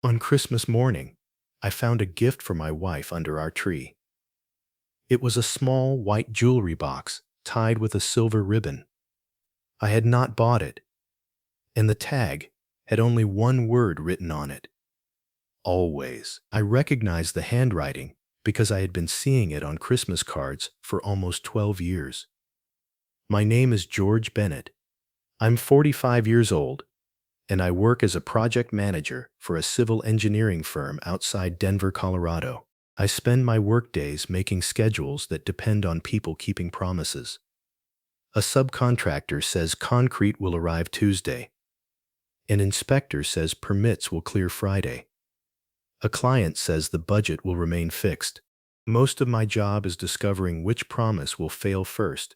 On Christmas morning, I found a gift for my wife under our tree. It was a small white jewelry box tied with a silver ribbon. I had not bought it, and the tag had only one word written on it: always. I recognized the handwriting because I had been seeing it on Christmas cards for almost 12 years. My name is George Bennett. I'm 45 years old, and I work as a project manager for a civil engineering firm outside Denver, Colorado. I spend my workdays making schedules that depend on people keeping promises. A subcontractor says concrete will arrive Tuesday. An inspector says permits will clear Friday. A client says the budget will remain fixed. Most of my job is discovering which promise will fail first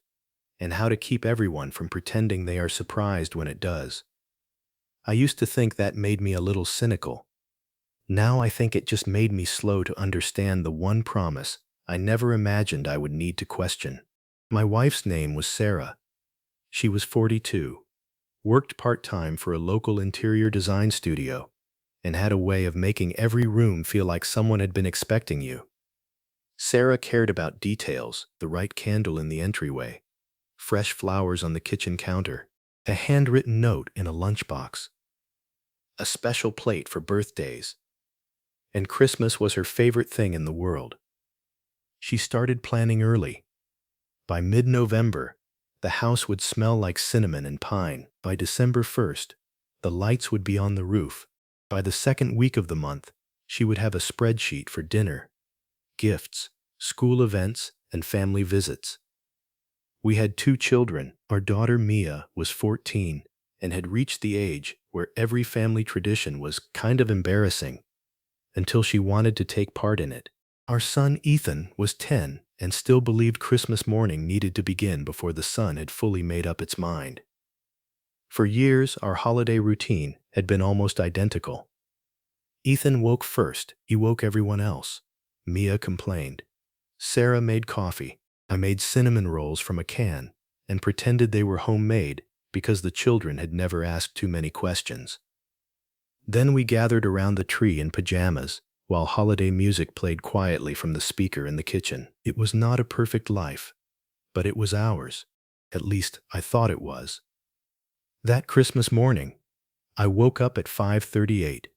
and how to keep everyone from pretending they are surprised when it does. I used to think that made me a little cynical. Now I think it just made me slow to understand the one promise I never imagined I would need to question. My wife's name was Sarah. She was 42, worked part-time for a local interior design studio, and had a way of making every room feel like someone had been expecting you. Sarah cared about details: the right candle in the entryway, fresh flowers on the kitchen counter, a handwritten note in a lunchbox, a special plate for birthdays, and Christmas was her favorite thing in the world. She started planning early. By mid-November, the house would smell like cinnamon and pine. By December 1st, the lights would be on the roof. By the second week of the month, she would have a spreadsheet for dinner, gifts, school events, and family visits. We had 2 children. Our daughter Mia was 14 and had reached the age where every family tradition was kind of embarrassing until she wanted to take part in it. Our son Ethan was 10 and still believed Christmas morning needed to begin before the sun had fully made up its mind. For years, our holiday routine had been almost identical. Ethan woke first. He woke everyone else. Mia complained. Sarah made coffee. I made cinnamon rolls from a can and pretended they were homemade because the children had never asked too many questions. Then we gathered around the tree in pajamas while holiday music played quietly from the speaker in the kitchen. It was not a perfect life, but it was ours. At least I thought it was. That Christmas morning, I woke up at 5:38.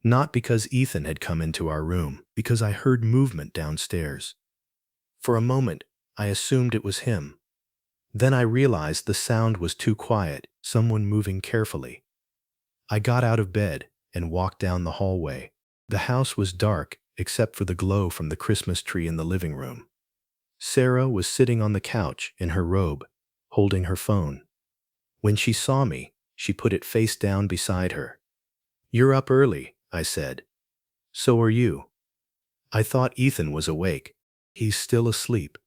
Not because Ethan had come into our room, because I heard movement downstairs. For a moment, I assumed it was him. Then I realized the sound was too quiet, someone moving carefully. I got out of bed and walked down the hallway. The house was dark except for the glow from the Christmas tree in the living room. Sarah was sitting on the couch in her robe, holding her phone. When she saw me, she put it face down beside her. "You're up early," I said. "So are you." I thought Ethan was awake. "He's still asleep."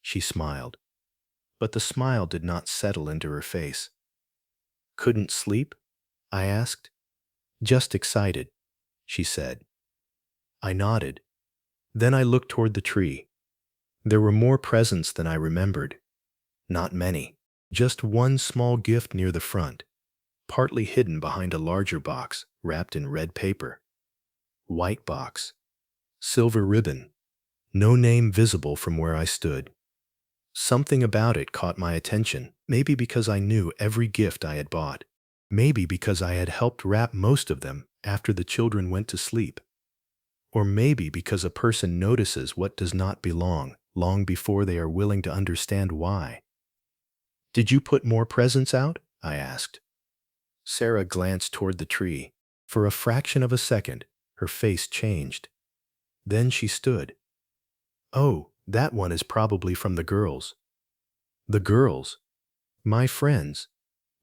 She smiled, but the smile did not settle into her face. "Couldn't sleep?" I asked. "Just excited," she said. I nodded. Then I looked toward the tree. There were more presents than I remembered. Not many. Just one small gift near the front, partly hidden behind a larger box wrapped in red paper. White box. Silver ribbon. No name visible from where I stood. Something about it caught my attention, maybe because I knew every gift I had bought. Maybe because I had helped wrap most of them after the children went to sleep. Or maybe because a person notices what does not belong long before they are willing to understand why. "Did you put more presents out?" I asked. Sarah glanced toward the tree. For a fraction of a second, her face changed. Then she stood. "Oh, that one is probably from the girls." "The girls?" "My friends.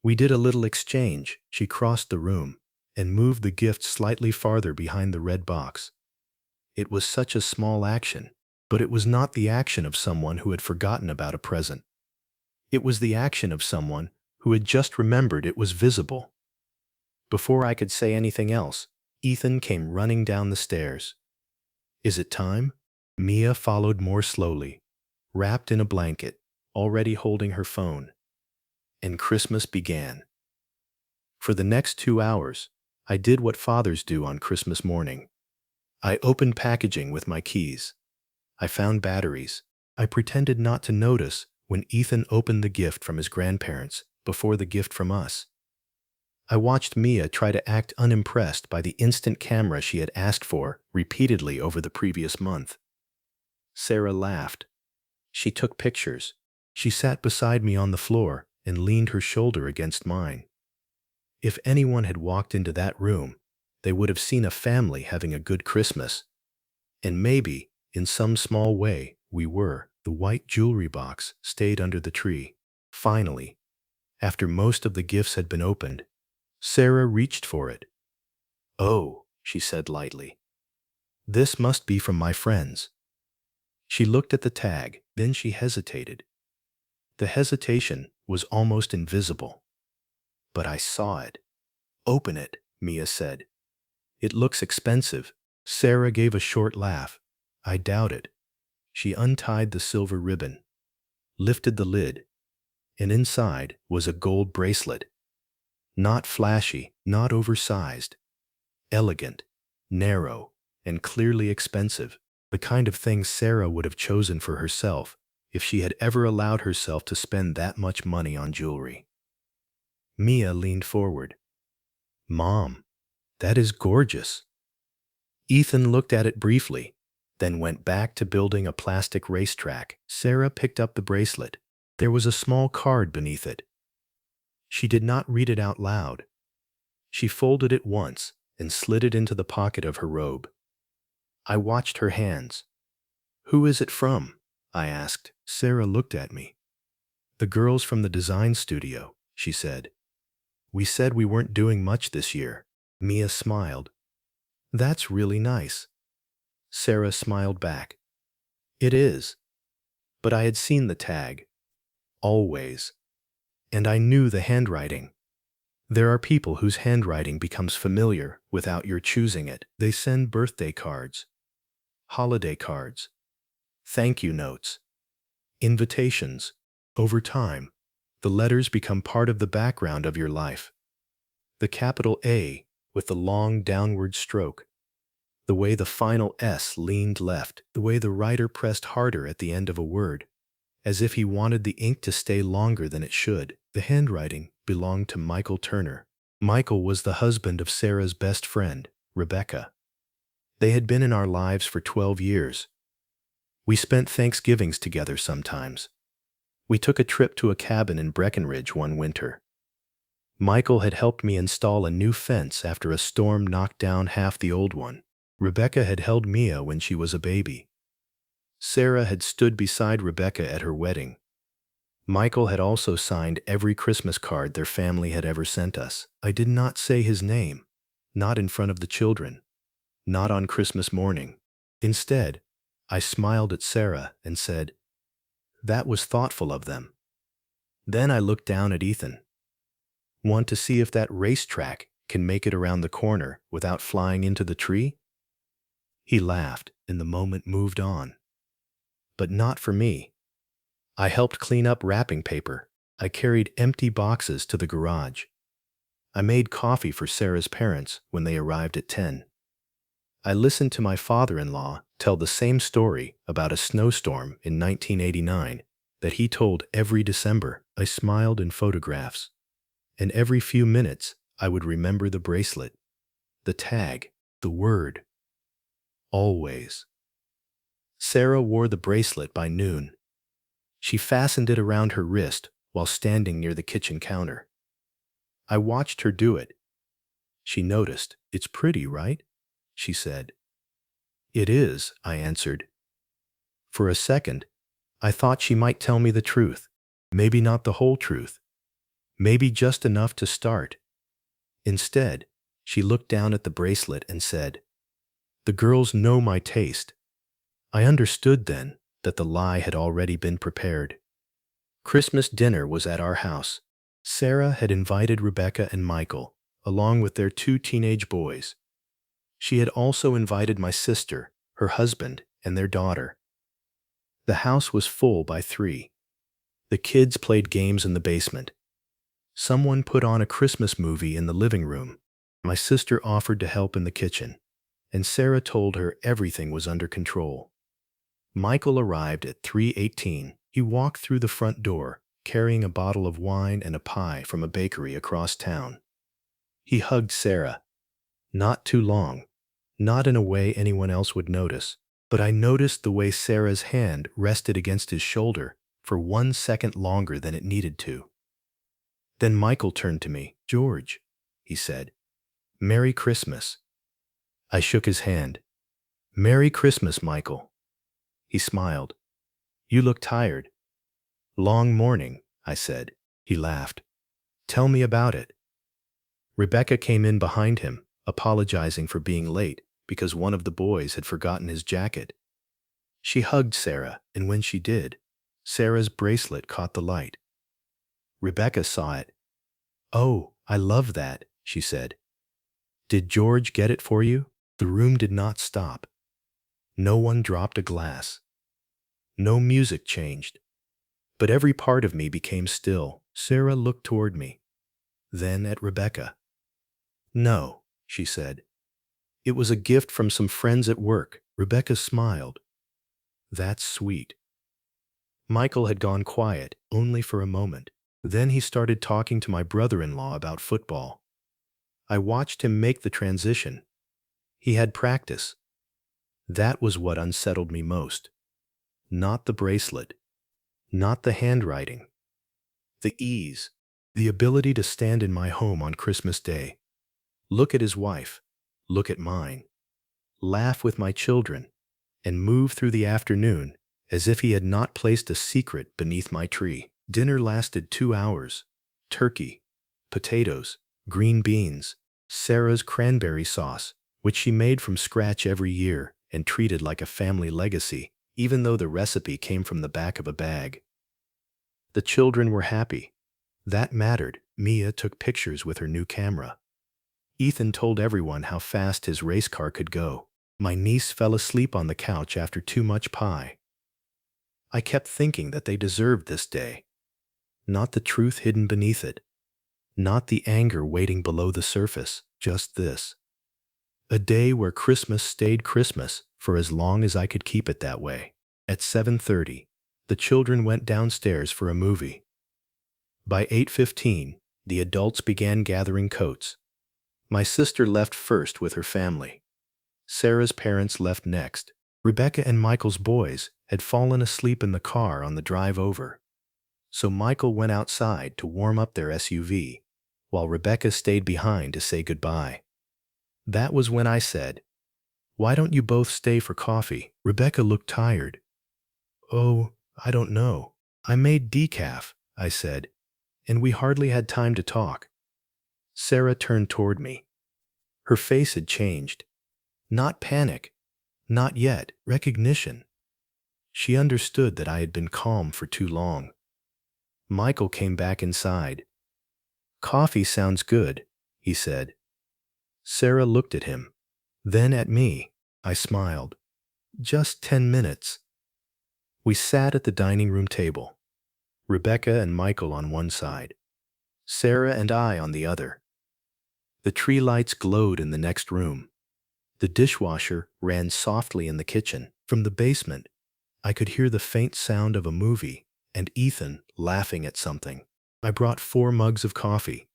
We did a little exchange." She crossed the room and moved the gift slightly farther behind the red box. It was such a small action, but it was not the action of someone who had forgotten about a present. It was the action of someone who had just remembered it was visible. Before I could say anything else, Ethan came running down the stairs. "Is it time?" Mia followed more slowly, wrapped in a blanket, already holding her phone. And Christmas began. For the next 2 hours, I did what fathers do on Christmas morning. I opened packaging with my keys. I found batteries. I pretended not to notice when Ethan opened the gift from his grandparents before the gift from us. I watched Mia try to act unimpressed by the instant camera she had asked for repeatedly over the previous month. Sarah laughed. She took pictures. She sat beside me on the floor and leaned her shoulder against mine. If anyone had walked into that room, they would have seen a family having a good Christmas. And maybe, in some small way, we were. The white jewelry box stayed under the tree. Finally, after most of the gifts had been opened, Sarah reached for it. "Oh," she said lightly. "This must be from my friends." She looked at the tag, then she hesitated. The hesitation was almost invisible. But I saw it. "Open it," Mia said. "It looks expensive." Sarah gave a short laugh. "I doubt it." She untied the silver ribbon, lifted the lid, and inside was a gold bracelet. Not flashy, not oversized. Elegant, narrow, and clearly expensive. The kind of thing Sarah would have chosen for herself if she had ever allowed herself to spend that much money on jewelry. Mia leaned forward. "Mom, that is gorgeous." Ethan looked at it briefly, then went back to building a plastic racetrack. Sarah picked up the bracelet. There was a small card beneath it. She did not read it out loud. She folded it once and slid it into the pocket of her robe. I watched her hands. "Who is it from?" I asked. Sarah looked at me. "The girls from the design studio," she said. "We said we weren't doing much this year." Mia smiled. "That's really nice." Sarah smiled back. "It is." But I had seen the tag. Always. And I knew the handwriting. There are people whose handwriting becomes familiar without your choosing it. They send birthday cards, holiday cards, thank you notes, invitations. Over time, the letters become part of the background of your life. The capital A with the long downward stroke, the way the final S leaned left, the way the writer pressed harder at the end of a word, as if he wanted the ink to stay longer than it should. The handwriting belonged to Michael Turner. Michael was the husband of Sarah's best friend, Rebecca. They had been in our lives for 12 years. We spent Thanksgivings together sometimes. We took a trip to a cabin in Breckenridge one winter. Michael had helped me install a new fence after a storm knocked down half the old one. Rebecca had held Mia when she was a baby. Sarah had stood beside Rebecca at her wedding. Michael had also signed every Christmas card their family had ever sent us. I did not say his name, not in front of the children, not on Christmas morning. Instead, I smiled at Sarah and said, "That was thoughtful of them." Then I looked down at Ethan. "Want to see if that racetrack can make it around the corner without flying into the tree?" He laughed, and the moment moved on. But not for me. I helped clean up wrapping paper. I carried empty boxes to the garage. I made coffee for Sarah's parents when they arrived at 10. I listened to my father-in-law tell the same story about a snowstorm in 1989 that he told every December. I smiled in photographs, and every few minutes I would remember the bracelet, the tag, the word. Always. Sarah wore the bracelet by noon. She fastened it around her wrist while standing near the kitchen counter. I watched her do it. She noticed. "It's pretty, right?" she said. "It is," I answered. For a second, I thought she might tell me the truth. Maybe not the whole truth. Maybe just enough to start. Instead, she looked down at the bracelet and said, "The girls know my taste." I understood then that the lie had already been prepared. Christmas dinner was at our house. Sarah had invited Rebecca and Michael, along with their 2 teenage boys. She had also invited my sister, her husband, and their daughter. The house was full by 3. The kids played games in the basement. Someone put on a Christmas movie in the living room. My sister offered to help in the kitchen, and Sarah told her everything was under control. Michael arrived at 3:18. He walked through the front door, carrying a bottle of wine and a pie from a bakery across town. He hugged Sarah. Not too long, not in a way anyone else would notice, but I noticed the way Sarah's hand rested against his shoulder for 1 second longer than it needed to. Then Michael turned to me. "George," he said, "Merry Christmas." I shook his hand. "Merry Christmas, Michael." He smiled. "You look tired." "Long morning," I said. He laughed. "Tell me about it." Rebecca came in behind him, apologizing for being late because one of the boys had forgotten his jacket. She hugged Sarah, and when she did, Sarah's bracelet caught the light. Rebecca saw it. "Oh, I love that," she said. "Did George get it for you?" The room did not stop. No one dropped a glass. No music changed. But every part of me became still. Sarah looked toward me, then at Rebecca. "No," she said. "It was a gift from some friends at work." Rebecca smiled. "That's sweet." Michael had gone quiet, only for a moment. Then he started talking to my brother-in-law about football. I watched him make the transition. He had practice. That was what unsettled me most. Not the bracelet. Not the handwriting. The ease. The ability to stand in my home on Christmas Day. Look at his wife. Look at mine. Laugh with my children. And move through the afternoon as if he had not placed a secret beneath my tree. Dinner lasted 2 hours. Turkey, potatoes, green beans, Sarah's cranberry sauce, which she made from scratch every year and treated like a family legacy, even though the recipe came from the back of a bag. The children were happy. That mattered. Mia took pictures with her new camera. Ethan told everyone how fast his race car could go. My niece fell asleep on the couch after too much pie. I kept thinking that they deserved this day. Not the truth hidden beneath it. Not the anger waiting below the surface. Just this. A day where Christmas stayed Christmas for as long as I could keep it that way. At 7:30, the children went downstairs for a movie. By 8:15, the adults began gathering coats. My sister left first with her family. Sarah's parents left next. Rebecca and Michael's boys had fallen asleep in the car on the drive over. So Michael went outside to warm up their SUV, while Rebecca stayed behind to say goodbye. That was when I said, "Why don't you both stay for coffee?" Rebecca looked tired. "Oh, I don't know. I made decaf," I said, and we hardly had time to talk. Sarah turned toward me. Her face had changed. Not panic. Not yet. Recognition. She understood that I had been calm for too long. Michael came back inside. "Coffee sounds good," he said. Sarah looked at him, then at me. I smiled. "Just 10 minutes." We sat at the dining room table. Rebecca and Michael on one side. Sarah and I on the other. The tree lights glowed in the next room. The dishwasher ran softly in the kitchen. From the basement, I could hear the faint sound of a movie and Ethan laughing at something. I brought 4 mugs of coffee.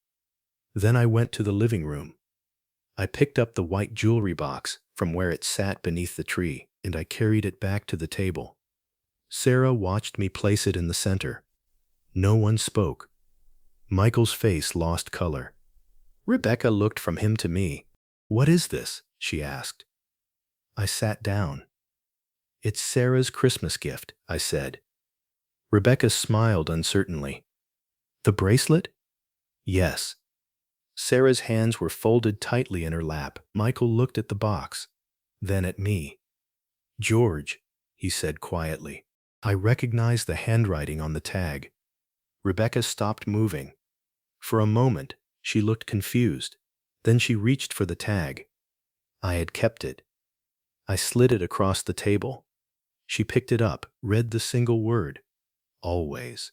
Then I went to the living room. I picked up the white jewelry box from where it sat beneath the tree, and I carried it back to the table. Sarah watched me place it in the center. No one spoke. Michael's face lost color. Rebecca looked from him to me. "What is this?" she asked. I sat down. "It's Sarah's Christmas gift," I said. Rebecca smiled uncertainly. "The bracelet?" "Yes." Sarah's hands were folded tightly in her lap. Michael looked at the box, then at me. "George," he said quietly. I recognized the handwriting on the tag. Rebecca stopped moving. For a moment, she looked confused. Then she reached for the tag. I had kept it. I slid it across the table. She picked it up, read the single word, "Always."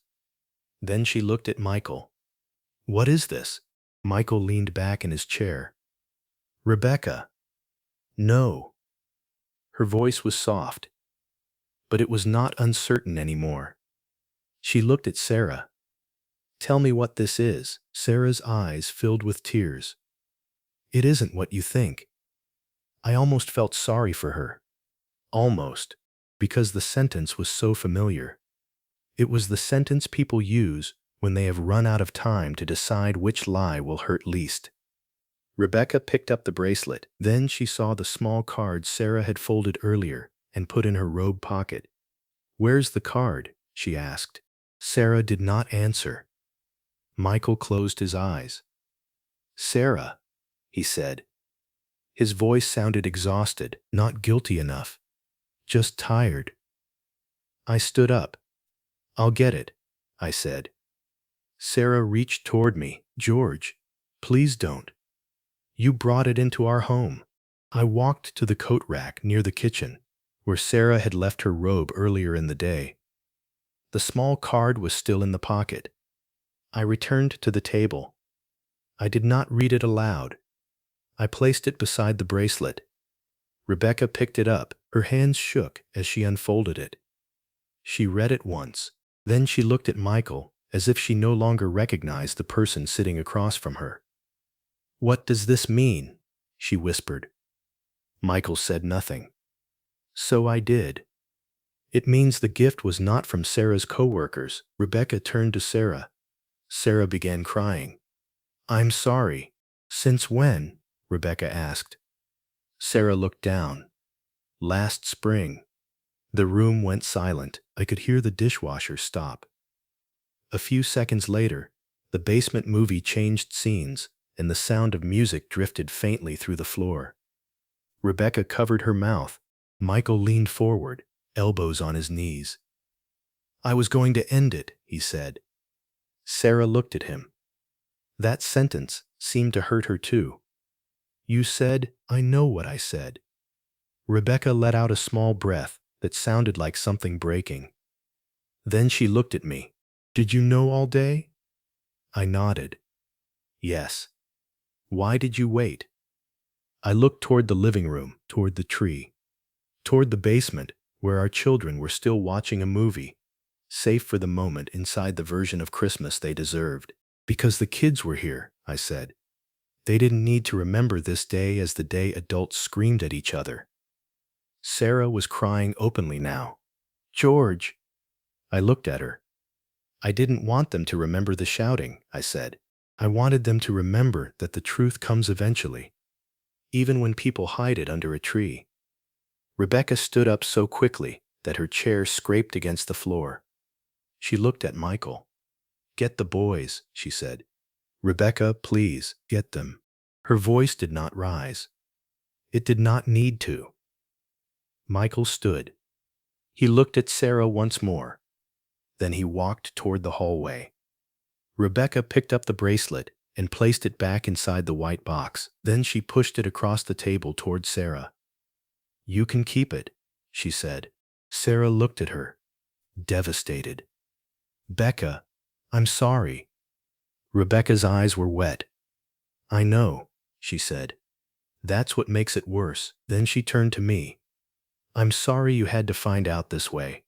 Then she looked at Michael. "What is this?" Michael leaned back in his chair. Rebecca. No. Her voice was soft, but it was not uncertain anymore. She looked at Sarah. Tell me what this is. Sarah's eyes filled with tears. It isn't what you think. I almost felt sorry for her. Almost, because the sentence was so familiar. It was the sentence people use when they have run out of time to decide which lie will hurt least. Rebecca picked up the bracelet. Then she saw the small card Sarah had folded earlier and put in her robe pocket. Where's the card? She asked. Sarah did not answer. Michael closed his eyes. Sarah, he said. His voice sounded exhausted, not guilty enough, just tired. I stood up. I'll get it, I said. Sarah reached toward me. George, please don't. You brought it into our home. I walked to the coat rack near the kitchen, where Sarah had left her robe earlier in the day. The small card was still in the pocket. I returned to the table. I did not read it aloud. I placed it beside the bracelet. Rebecca picked it up. Her hands shook as she unfolded it. She read it once. Then she looked at Michael as if she no longer recognized the person sitting across from her. What does this mean? She whispered. Michael said nothing. So I did. It means the gift was not from Sarah's coworkers. Rebecca turned to Sarah. Sarah began crying. I'm sorry. Since when? Rebecca asked. Sarah looked down. Last spring. The room went silent. I could hear the dishwasher stop. A few seconds later, the basement movie changed scenes, and the sound of music drifted faintly through the floor. Rebecca covered her mouth. Michael leaned forward, elbows on his knees. I was going to end it, he said. Sarah looked at him. That sentence seemed to hurt her too. You said, I know what I said. Rebecca let out a small breath that sounded like something breaking. Then she looked at me. Did you know all day? I nodded. Yes. Why did you wait? I looked toward the living room, toward the tree, toward the basement where our children were still watching a movie, safe for the moment inside the version of Christmas they deserved. Because the kids were here, I said. They didn't need to remember this day as the day adults screamed at each other. Sarah was crying openly now. George! I looked at her. I didn't want them to remember the shouting, I said. I wanted them to remember that the truth comes eventually, even when people hide it under a tree. Rebecca stood up so quickly that her chair scraped against the floor. She looked at Michael. Get the boys, she said. Rebecca, please, get them. Her voice did not rise. It did not need to. Michael stood. He looked at Sarah once more. Then he walked toward the hallway. Rebecca picked up the bracelet and placed it back inside the white box. Then she pushed it across the table toward Sarah. You can keep it, she said. Sarah looked at her, devastated. Becca, I'm sorry. Rebecca's eyes were wet. I know, she said. That's what makes it worse. Then she turned to me. I'm sorry you had to find out this way.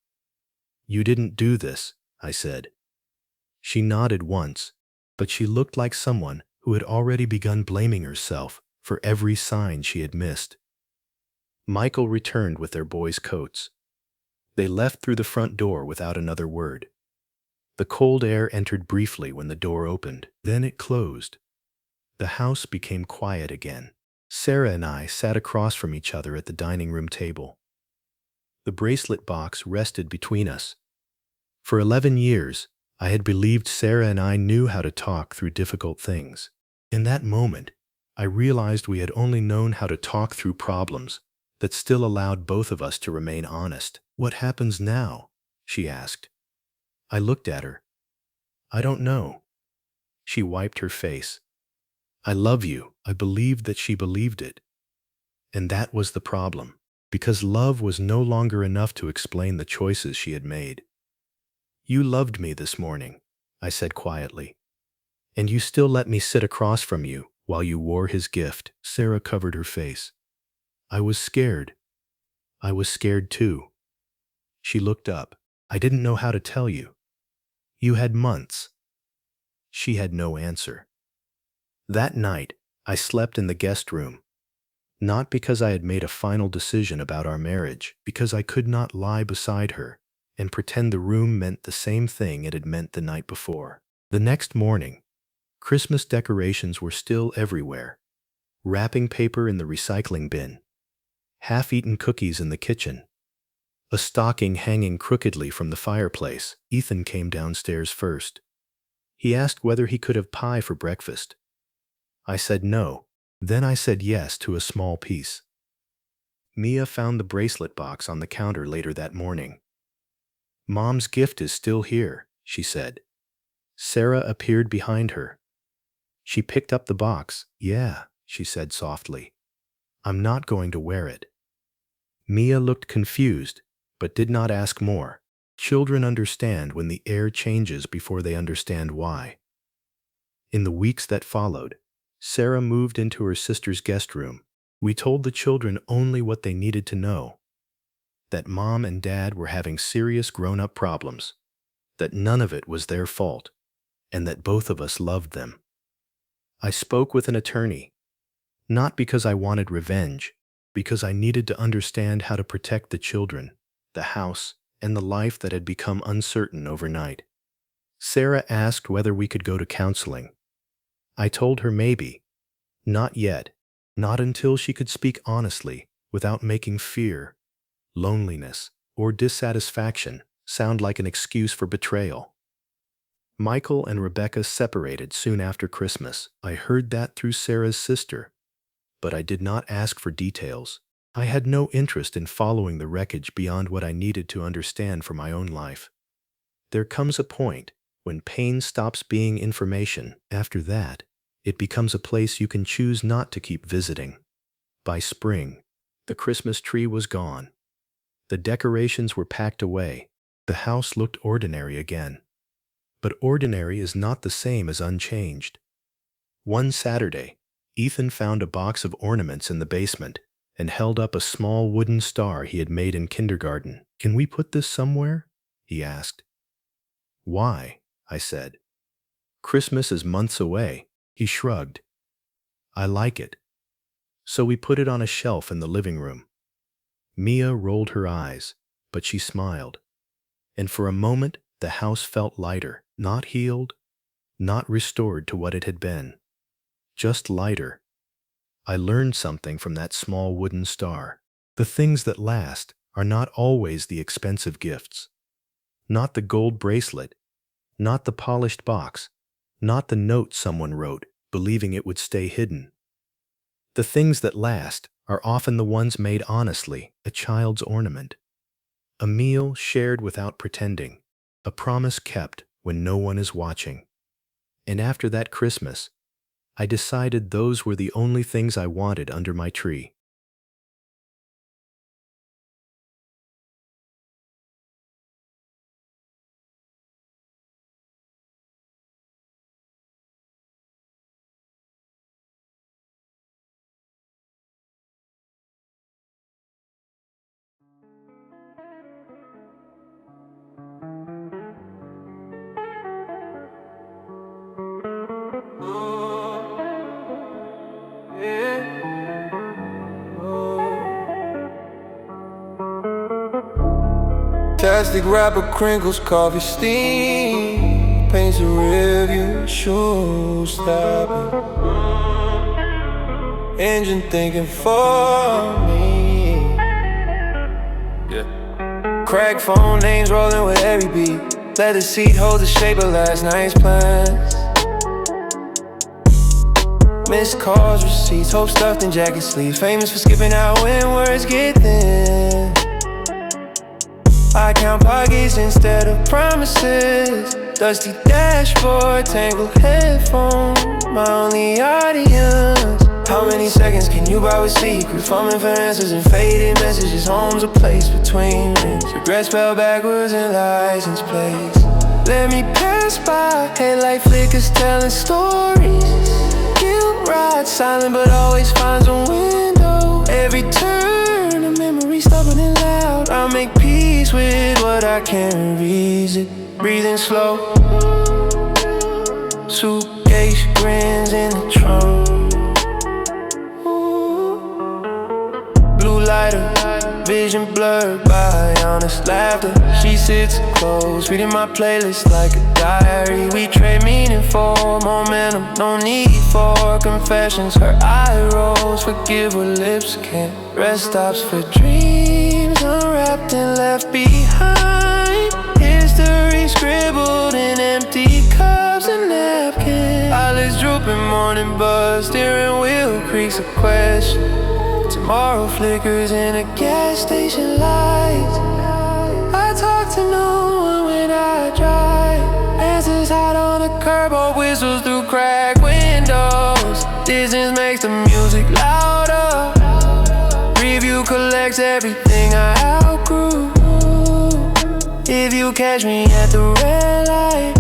You didn't do this, I said. She nodded once, but she looked like someone who had already begun blaming herself for every sign she had missed. Michael returned with their boys' coats. They left through the front door without another word. The cold air entered briefly when the door opened. Then it closed. The house became quiet again. Sarah and I sat across from each other at the dining room table. The bracelet box rested between us. For 11 years, I had believed Sarah and I knew how to talk through difficult things. In that moment, I realized we had only known how to talk through problems that still allowed both of us to remain honest. What happens now? She asked. I looked at her. I don't know. She wiped her face. I love you. I believed that she believed it. And that was the problem, because love was no longer enough to explain the choices she had made. You loved me this morning, I said quietly. And you still let me sit across from you While you wore his gift, Sarah covered her face. I was scared. I was scared too. She looked up. I didn't know how to tell you. You had months. She had no answer. That night, I slept in the guest room. Not because I had made a final decision about our marriage, because I could not lie beside her and pretend the room meant the same thing it had meant the night before. The next morning, Christmas decorations were still everywhere. Wrapping paper in the recycling bin, half-eaten cookies in the kitchen, a stocking hanging crookedly from the fireplace. Ethan came downstairs first. He asked whether he could have pie for breakfast. I said no. Then I said yes to a small piece. Mia found the bracelet box on the counter later that morning. Mom's gift is still here, she said. Sarah appeared behind her. She picked up the box. Yeah, she said softly. I'm not going to wear it. Mia looked confused, but did not ask more. Children understand when the air changes before they understand why. In the weeks that followed, Sarah moved into her sister's guest room. We told the children only what they needed to know. That Mom and Dad were having serious grown-up problems, that none of it was their fault, and that both of us loved them. I spoke with an attorney, not because I wanted revenge, because I needed to understand how to protect the children, the house, and the life that had become uncertain overnight. Sarah asked whether we could go to counseling. I told her maybe. Not yet. Not until she could speak honestly, without making fear, loneliness, or dissatisfaction sound like an excuse for betrayal. Michael and Rebecca separated soon after Christmas. I heard that through Sarah's sister, but I did not ask for details. I had no interest in following the wreckage beyond what I needed to understand for my own life. There comes a point when pain stops being information. After that, it becomes a place you can choose not to keep visiting. By spring, the Christmas tree was gone. The decorations were packed away. The house looked ordinary again. But ordinary is not the same as unchanged. One Saturday, Ethan found a box of ornaments in the basement and held up a small wooden star he had made in kindergarten. Can we put this somewhere? He asked. Why? I said. Christmas is months away. He shrugged. I like it. So we put it on a shelf in the living room. Mia rolled her eyes, but she smiled. And for a moment, the house felt lighter, not healed, not restored to what it had been. Just lighter. I learned something from that small wooden star. The things that last are not always the expensive gifts. Not the gold bracelet, not the polished box, not the note someone wrote, believing it would stay hidden. The things that last are often the ones made honestly, a child's ornament. A meal shared without pretending, a promise kept when no one is watching. And after that Christmas, I decided those were the only things I wanted under my tree. Plastic wrapper crinkles, coffee steam, paints a rearview, shoes stopping, engine thinking for me. Yeah. Crack phone names rolling with every beat. Leather seat holds the shape of last night's plans. Missed calls, receipts, hope stuffed in jacket sleeves. Famous for skipping out when words get thin. I count pockets instead of promises. Dusty dashboard, tangled headphones, my only audience. How many seconds can you buy with secrets? Fumbling for answers and faded messages. Home's a place between rings. Regrets spelled backwards in license plates. Let me pass by, headlight flickers telling stories. Guilt rides silent but always finds a window. Every turn a memory stubborn and loud. I make peace with what I can't reason. Breathing slow, suitcase grins in the trunk. Blue lighter, vision blurred by honest laughter. She sits close, reading my playlist like a diary. We trade meaning for momentum, no need for confessions. Her eye rolls, forgive what lips can't. Rest stops for dreams unwrapped and left behind. History scribbled in empty cups and napkins. Eyelids drooping, morning buzz, steering wheel creaks a question. Tomorrow flickers in a gas station lights. I talk to no one when I drive. Answers hide on the curb or whistles through cracked windows. Distance makes the music louder. Review collects everything I outgrew. If you catch me at the red light,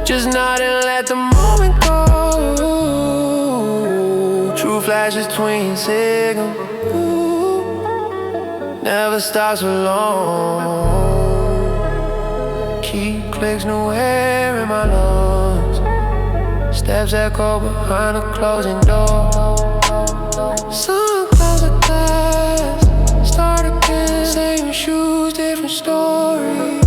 just nod and let the moment go. True flashes between signals, never stops for long. Key clicks, new air in my lungs. Steps echo behind a closing door. Sun clouds of glass, start again. Same shoes, different story.